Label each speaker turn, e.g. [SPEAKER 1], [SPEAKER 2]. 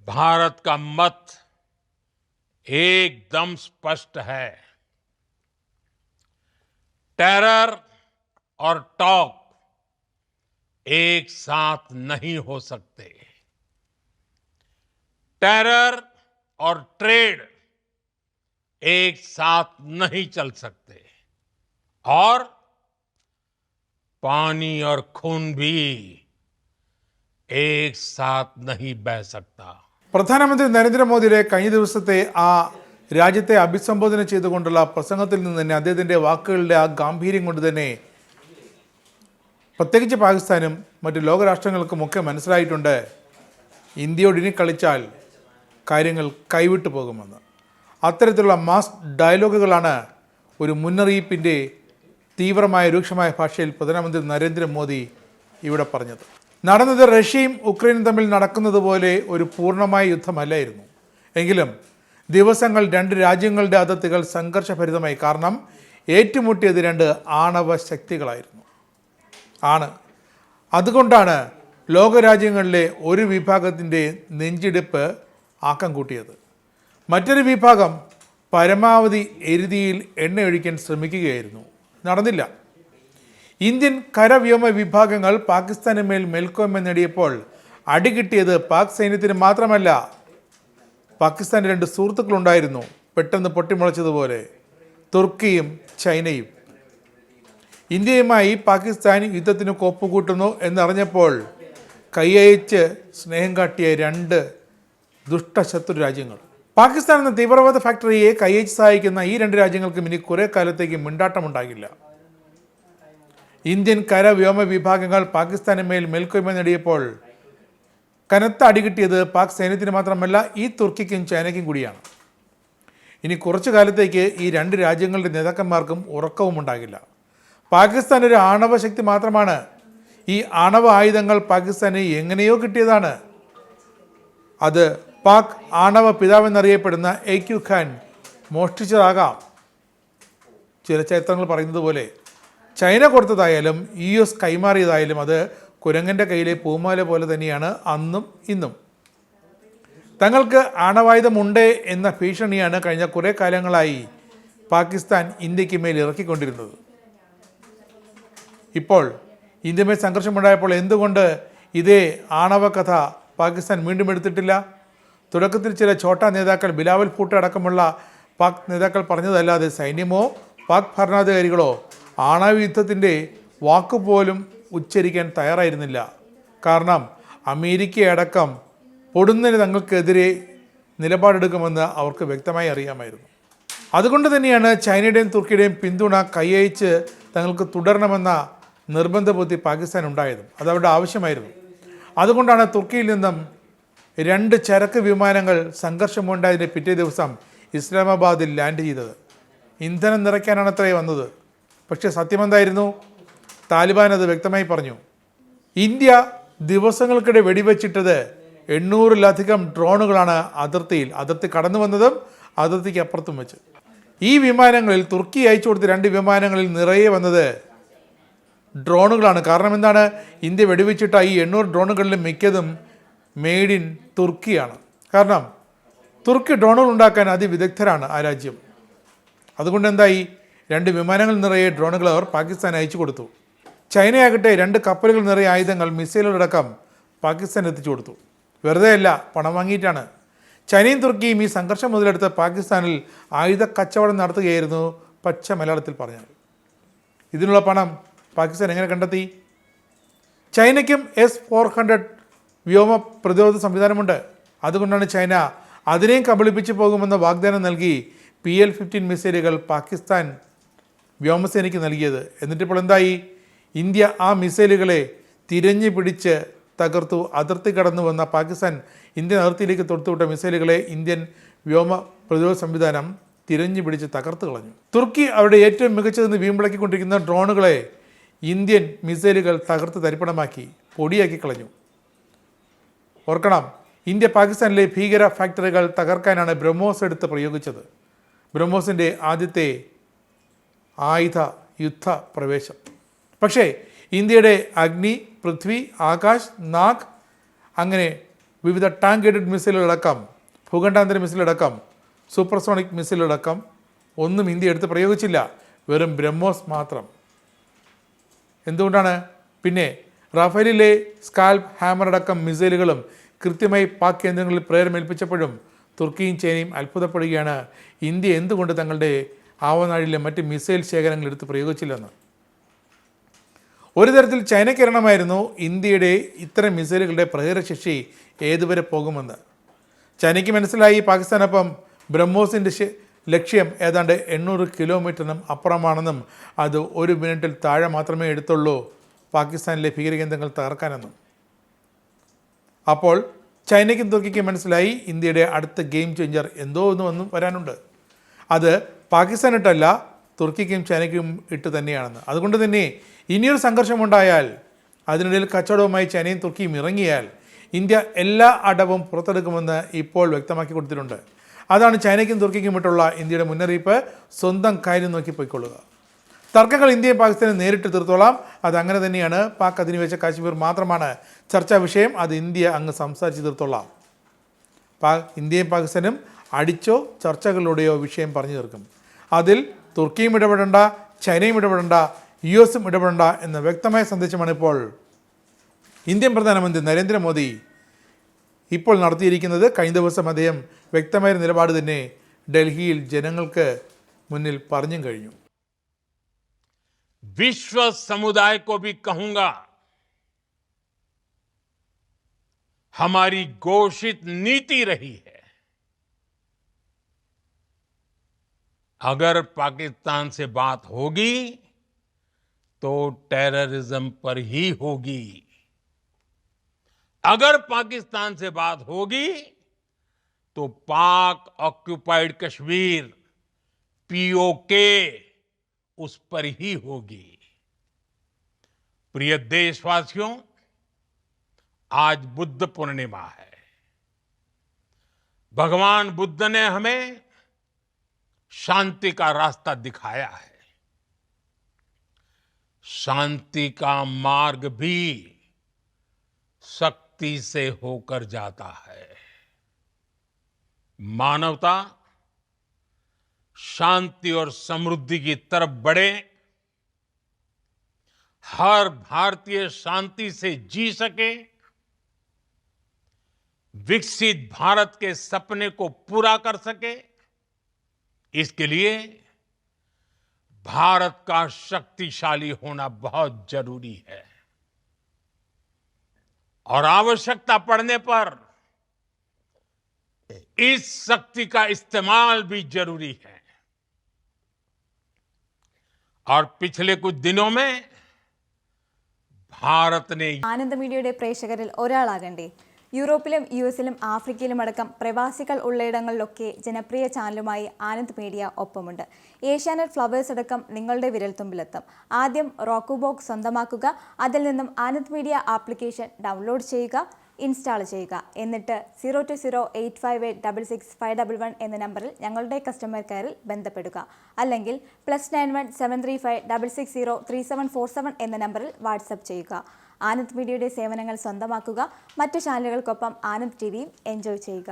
[SPEAKER 1] भारत का मत एकदम स्पष्ट है। टेरर और टॉक एक साथ नहीं हो सकते। टेरर और ट्रेड एक साथ नहीं चल सकते और पानी और खून भी एक साथ नहीं बह सकता।
[SPEAKER 2] പ്രധാനമന്ത്രി നരേന്ദ്രമോദിയുടെ കഴിഞ്ഞ ദിവസത്തെ ആ രാജ്യത്തെ അഭിസംബോധന ചെയ്തുകൊണ്ടുള്ള പ്രസംഗത്തിൽ നിന്ന് തന്നെ അദ്ദേഹത്തിൻ്റെ വാക്കുകളുടെ ആ ഗാംഭീര്യം കൊണ്ട് തന്നെ പ്രത്യേകിച്ച് പാകിസ്ഥാനും മറ്റ് ലോകരാഷ്ട്രങ്ങൾക്കുമൊക്കെ മനസ്സിലായിട്ടുണ്ട് ഇന്ത്യയോട് ഇനി കളിച്ചാൽ കാര്യങ്ങൾ കൈവിട്ടു പോകുമെന്ന്. അത്തരത്തിലുള്ള മാസ് ഡയലോഗുകളാണ് ഒരു മുന്നറിയിപ്പിൻ്റെ തീവ്രമായ രൂക്ഷമായ ഭാഷയിൽ പ്രധാനമന്ത്രി നരേന്ദ്രമോദി ഇവിടെ പറഞ്ഞത്. നടന്നത് റഷ്യയും ഉക്രൈനും തമ്മിൽ നടക്കുന്നത് പോലെ ഒരു പൂർണ്ണമായ യുദ്ധമല്ലായിരുന്നു. എങ്കിലും ദിവസങ്ങൾ രണ്ട് രാജ്യങ്ങളുടെ അതിർത്തികൾ സംഘർഷഭരിതമായി. കാരണം ഏറ്റുമുട്ടിയത് രണ്ട് ആണവ ശക്തികളായിരുന്നു. അതുകൊണ്ടാണ് ലോകരാജ്യങ്ങളിലെ ഒരു വിഭാഗത്തിൻ്റെ നെഞ്ചിടിപ്പ് ആക്കം കൂട്ടിയത്. മറ്റൊരു വിഭാഗം പരമാവധി എരുതിയിൽ എണ്ണയൊഴിക്കാൻ ശ്രമിക്കുകയായിരുന്നു. നടന്നില്ല. ഇന്ത്യൻ കരവ്യോമ വിഭാഗങ്ങൾ പാകിസ്ഥാന് മേൽ മേൽക്കോയ്മ നേടിയപ്പോൾ അടികിട്ടിയത് പാക് സൈന്യത്തിന് മാത്രമല്ല, പാകിസ്ഥാന് രണ്ട് സുഹൃത്തുക്കളുണ്ടായിരുന്നു പെട്ടെന്ന് പൊട്ടിമുളച്ചതുപോലെ, തുർക്കിയും ചൈനയും. ഇന്ത്യയുമായി പാകിസ്ഥാൻ യുദ്ധത്തിന് കോപ്പുകൂട്ടുന്നു എന്നറിഞ്ഞപ്പോൾ കൈയയച്ച് സ്നേഹം കാട്ടിയ രണ്ട് ദുഷ്ടശത്രു രാജ്യങ്ങൾ. പാകിസ്ഥാൻ എന്ന തീവ്രവാദ ഫാക്ടറിയെ കൈയച്ച് സഹായിക്കുന്ന ഈ രണ്ട് രാജ്യങ്ങൾക്കും ഇനി കുറേ കാലത്തേക്ക് മിണ്ടാട്ടമുണ്ടാകില്ല. ഇന്ത്യൻ കരവ്യോമ വിഭാഗങ്ങൾ പാകിസ്ഥാന് മേൽ മേൽക്കോയ്മ നേടിയപ്പോൾ കനത്ത അടികിട്ടിയത് പാക് സൈന്യത്തിന് മാത്രമല്ല, ഈ തുർക്കിക്കും ചൈനയ്ക്കും കൂടിയാണ്. ഇനി കുറച്ചു കാലത്തേക്ക് ഈ രണ്ട് രാജ്യങ്ങളുടെ നേതാക്കന്മാർക്കും ഉറക്കവും ഉണ്ടാകില്ല. പാകിസ്ഥാൻ ഒരു ആണവ ശക്തി മാത്രമാണ്. ഈ ആണവ ആയുധങ്ങൾ പാകിസ്ഥാന് എങ്ങനെയോ കിട്ടിയതാണ്. അത് പാക് ആണവ പിതാവെന്നറിയപ്പെടുന്ന AQ ഖാൻ മോഷ്ടിച്ചതാകാം. ചില ചരിത്രങ്ങൾ പറയുന്നത് പോലെ ചൈന കൊടുത്തതായാലും US കൈമാറിയതായാലും അത് കുരങ്ങൻ്റെ കയ്യിലെ പൂമാല പോലെ തന്നെയാണ് അന്നും ഇന്നും. തങ്ങൾക്ക് ആണവായുധമുണ്ട് എന്ന ഭീഷണിയാണ് കഴിഞ്ഞ കുറേ കാലങ്ങളായി പാകിസ്ഥാൻ ഇന്ത്യക്ക് മേൽ ഇറക്കിക്കൊണ്ടിരുന്നത്. ഇപ്പോൾ ഇന്ത്യയുമായി സംഘർഷമുണ്ടായപ്പോൾ എന്തുകൊണ്ട് ഇതേ ആണവ കഥ പാകിസ്ഥാൻ വീണ്ടും എടുത്തിട്ടില്ല? തുടക്കത്തിൽ ചില ഛോട്ടാ നേതാക്കൾ, ബിലാവൽ ഭൂട്ടോ അടക്കമുള്ള പാക് നേതാക്കൾ പറഞ്ഞതല്ലാതെ സൈന്യമോ പാക് ഭരണാധികാരികളോ ആണവ യുദ്ധത്തിൻ്റെ വാക്കുപോലും ഉച്ചരിക്കാൻ തയ്യാറായിരുന്നില്ല. കാരണം അമേരിക്കയടക്കം പൊടുന്നതിന് തങ്ങൾക്കെതിരെ നിലപാടെടുക്കുമെന്ന് അവർക്ക് വ്യക്തമായി അറിയാമായിരുന്നു. അതുകൊണ്ട് തന്നെയാണ് ചൈനയുടെയും തുർക്കിയുടെയും പിന്തുണ കൈയച്ച് തങ്ങൾക്ക് തുടരണമെന്ന നിർബന്ധ ബുദ്ധി പാകിസ്ഥാൻ ഉണ്ടായതും. അതവരുടെ ആവശ്യമായിരുന്നു. അതുകൊണ്ടാണ് തുർക്കിയിൽ നിന്നും രണ്ട് ചരക്ക് വിമാനങ്ങൾ സംഘർഷമുണ്ടായതിൻ്റെ പിറ്റേ ദിവസം ഇസ്ലാമാബാദിൽ ലാൻഡ് ചെയ്തത്. ഇന്ധനം നിറയ്ക്കാനാണത്രേ വന്നത്. പക്ഷേ സത്യമെന്തായിരുന്നു? താലിബാൻ അത് വ്യക്തമായി പറഞ്ഞു. ഇന്ത്യ ദിവസങ്ങൾക്കിടെ വെടിവെച്ചിട്ടത് 800-ലധികം ഡ്രോണുകളാണ് അതിർത്തി കടന്നു വന്നതും അതിർത്തിക്ക് അപ്പുറത്തും വെച്ച്. ഈ വിമാനങ്ങളിൽ തുർക്കി അയച്ചു കൊടുത്ത രണ്ട് വിമാനങ്ങളിൽ നിറയെ വന്നത് ഡ്രോണുകളാണ്. കാരണം എന്താണ്? ഇന്ത്യ വെടിവെച്ചിട്ട ഈ 800 ഡ്രോണുകളിലും മിക്കതും മെയ്ഡ് ഇൻ തുർക്കിയാണ്. കാരണം തുർക്കി ഡ്രോണുകൾ ഉണ്ടാക്കാൻ അതിവിദഗ്ധരാണ് ആ രാജ്യം. അതുകൊണ്ട് എന്തായി? രണ്ട് വിമാനങ്ങൾ നിറയെ ഡ്രോണുകൾ അവർ പാകിസ്ഥാൻ അയച്ചു കൊടുത്തു. ചൈനയാകട്ടെ രണ്ട് കപ്പലുകൾ നിറയെ ആയുധങ്ങൾ, മിസൈലുകളടക്കം പാകിസ്ഥാൻ എത്തിച്ചു കൊടുത്തു. വെറുതെ അല്ല, പണം വാങ്ങിയിട്ടാണ്. ചൈനയും തുർക്കിയും ഈ സംഘർഷം മുതലെടുത്ത് പാകിസ്ഥാനിൽ ആയുധ കച്ചവടം നടത്തുകയായിരുന്നു, പച്ച മലയാളത്തിൽ പറഞ്ഞാൽ. ഇതിനുള്ള പണം പാകിസ്ഥാൻ എങ്ങനെ കണ്ടെത്തി? ചൈനയ്ക്കും S-400 വ്യോമ പ്രതിരോധ സംവിധാനമുണ്ട്. അതുകൊണ്ടാണ് ചൈന അതിനെയും കബളിപ്പിച്ച് പോകുമെന്ന വാഗ്ദാനം നൽകി PL-15 മിസൈലുകൾ പാകിസ്ഥാൻ വ്യോമസേനയ്ക്ക് നൽകിയത്. എന്നിട്ടിപ്പോൾ എന്തായി? ഇന്ത്യ ആ മിസൈലുകളെ തിരഞ്ഞു പിടിച്ച് തകർത്തു. അതിർത്തി കടന്നു വന്ന പാകിസ്ഥാൻ ഇന്ത്യൻ അതിർത്തിയിലേക്ക് തൊടുത്തുവിട്ട മിസൈലുകളെ ഇന്ത്യൻ വ്യോമ പ്രതിരോധ സംവിധാനം തിരഞ്ഞു പിടിച്ച് തകർത്ത് കളഞ്ഞു. തുർക്കി അവരുടെ ഏറ്റവും മികച്ചതെന്ന് വീമ്പിളക്കിക്കൊണ്ടിരിക്കുന്ന ഡ്രോണുകളെ ഇന്ത്യൻ മിസൈലുകൾ തകർത്ത് തരിപ്പണമാക്കി പൊടിയാക്കി കളഞ്ഞു. ഓർക്കണം, ഇന്ത്യ പാകിസ്ഥാനിലെ ഭീകര ഫാക്ടറികൾ തകർക്കാനാണ് ബ്രഹ്മോസ് എടുത്ത് പ്രയോഗിച്ചത്. ബ്രഹ്മോസിൻ്റെ ആദ്യത്തെ ആയുധ യുദ്ധ പ്രവേശം. പക്ഷേ ഇന്ത്യയുടെ അഗ്നി, പൃഥ്വി, ആകാശ്, നാഗ് അങ്ങനെ വിവിധ ടാങ്ക് ഗൈഡഡ് മിസൈലുകളടക്കം ഭൂഖണ്ഡാന്തര മിസൈലടക്കം സൂപ്പർസോണിക് മിസൈലുകളടക്കം ഒന്നും ഇന്ത്യ എടുത്ത് പ്രയോഗിച്ചില്ല. വെറും ബ്രഹ്മോസ് മാത്രം. എന്തുകൊണ്ടാണ്? പിന്നെ റാഫേലിലെ സ്കാൽപ് ഹാമർ അടക്കം മിസൈലുകളും കൃത്യമായി പാക് കേന്ദ്രങ്ങളിൽ പ്രേരമേൽപ്പിച്ചപ്പോഴും തുർക്കിയും ചൈനയും അത്ഭുതപ്പെടുകയാണ് ഇന്ത്യ എന്തുകൊണ്ട് തങ്ങളുടെ ആവനാഴിലെ മറ്റ് മിസൈൽ ശേഖരങ്ങൾ എടുത്ത് പ്രയോഗിച്ചില്ലെന്ന്. ഒരു തരത്തിൽ ചൈനയ്ക്ക് അറിയണമായിരുന്നു ഇന്ത്യയുടെ ഇത്തരം മിസൈലുകളുടെ പ്രഹരശേഷി ഏതുവരെ പോകുമെന്ന്. ചൈനയ്ക്ക് മനസ്സിലായി പാകിസ്ഥാനൊപ്പം ബ്രഹ്മോസിൻ്റെ ലക്ഷ്യം ഏതാണ്ട് 800 കിലോമീറ്ററിനും അപ്പുറമാണെന്നും അത് 1 മിനിറ്റിൽ താഴെ മാത്രമേ എടുത്തുള്ളൂ പാകിസ്ഥാനിലെ ഭീകരകേന്ദ്രങ്ങൾ തകർക്കാനെന്നും. അപ്പോൾ ചൈനയ്ക്കും തുർക്കിക്കും മനസ്സിലായി ഇന്ത്യയുടെ അടുത്ത ഗെയിം ചേഞ്ചർ എന്തോ ഒന്നും വരാനുണ്ട്. അത് പാകിസ്ഥാനിട്ടല്ല, തുർക്കിക്കും ചൈനയ്ക്കും ഇട്ട് തന്നെയാണെന്ന്. അതുകൊണ്ട് തന്നെ ഇനിയൊരു സംഘർഷമുണ്ടായാൽ, അതിനിടയിൽ കച്ചവടവുമായി ചൈനയും തുർക്കിയും ഇറങ്ങിയാൽ ഇന്ത്യ എല്ലാ അടവും പുറത്തെടുക്കുമെന്ന് ഇപ്പോൾ വ്യക്തമാക്കി കൊടുത്തിട്ടുണ്ട്. അതാണ് ചൈനയ്ക്കും തുർക്കിക്കും ഇട്ടുള്ള ഇന്ത്യയുടെ മുന്നറിയിപ്പ്. സ്വന്തം കാര്യം നോക്കി പോയിക്കൊള്ളുക. തർക്കങ്ങൾ ഇന്ത്യയും പാകിസ്ഥാനും നേരിട്ട് തീർത്തോളാം. അതങ്ങനെ തന്നെയാണ്. പാക് അധിനിവേശ കാശ്മീർ മാത്രമാണ് ചർച്ചാ വിഷയം. അത് ഇന്ത്യ അങ്ങ് സംസാരിച്ച് തീർത്തോളാം. ഇന്ത്യയും പാകിസ്ഥാനും അടിച്ചോ ചർച്ചകളിലൂടെയോ വിഷയം പറഞ്ഞു തീർക്കും. അതിൽ തുർക്കിയും ഇടപെടേണ്ട, ചൈനയും ഇടപെടേണ്ട, US ഇടപെടേണ്ട എന്ന വ്യക്തമായ സന്ദേശമാണ് ഇപ്പോൾ ഇന്ത്യൻ പ്രധാനമന്ത്രി നരേന്ദ്രമോദി ഇപ്പോൾ നടത്തിയിരിക്കുന്നത്. കഴിഞ്ഞ ദിവസം അദ്ദേഹം വ്യക്തമായ നിലപാട് തന്നെ ഡൽഹിയിൽ ജനങ്ങൾക്ക് മുന്നിൽ പറഞ്ഞും കഴിഞ്ഞു.
[SPEAKER 1] विश्व समुदाय को भी कहूंगा, हमारी घोषित नीति रही है, अगर पाकिस्तान से बात होगी तो टेररिज्म पर ही होगी. अगर पाकिस्तान से बात होगी तो पाक ऑक्युपाइड कश्मीर POK उस पर ही होगी. प्रिय देशवासियों, आज बुद्ध पूर्णिमा है. भगवान बुद्ध ने हमें शांति का रास्ता दिखाया है. शांति का मार्ग भी शक्ति से होकर जाता है. मानवता शांति और समृद्धि की तरफ बढ़े, हर भारतीय शांति से जी सके, विकसित भारत के सपने को पूरा कर सके, इसके लिए भारत का शक्तिशाली होना बहुत जरूरी है. और आवश्यकता पड़ने पर इस शक्ति का इस्तेमाल भी जरूरी है. और पिछले कुछ दिनों में भारत ने
[SPEAKER 3] ആനന്ദ മീഡിയയുടെ പ്രേക്ഷകരിൽ ഒരാളാകണ്ടേ? യൂറോപ്പിലും US-ലും ആഫ്രിക്കയിലും അടക്കം പ്രവാസികൾ ഉള്ളയിടങ്ങളിലൊക്കെ ജനപ്രിയ ചാനലുമായി ആനന്ദ് മീഡിയ ഒപ്പമുണ്ട്. ഏഷ്യാനെറ്റ് ഫ്ലവേഴ്സ് അടക്കം നിങ്ങളുടെ വിരൽത്തുമ്പിലെത്തും. ആദ്യം റോക്കു ബോക്സ് സ്വന്തമാക്കുക. അതിൽ നിന്നും ആനന്ദ് മീഡിയ ആപ്ലിക്കേഷൻ ഡൗൺലോഡ് ചെയ്യുക, ഇൻസ്റ്റാൾ ചെയ്യുക. എന്നിട്ട് 02085866511 എന്ന നമ്പറിൽ ഞങ്ങളുടെ കസ്റ്റമർ കെയറിൽ ബന്ധപ്പെടുക. അല്ലെങ്കിൽ +91 735 660 3747 എന്ന നമ്പറിൽ വാട്സപ്പ് ചെയ്യുക. ആനന്ദ് മീഡിയയുടെ സേവനങ്ങൾ സ്വന്തമാക്കുക. മറ്റു ചാനലുകൾക്കൊപ്പം ആനന്ദ് TVയും എൻജോയ് ചെയ്യുക.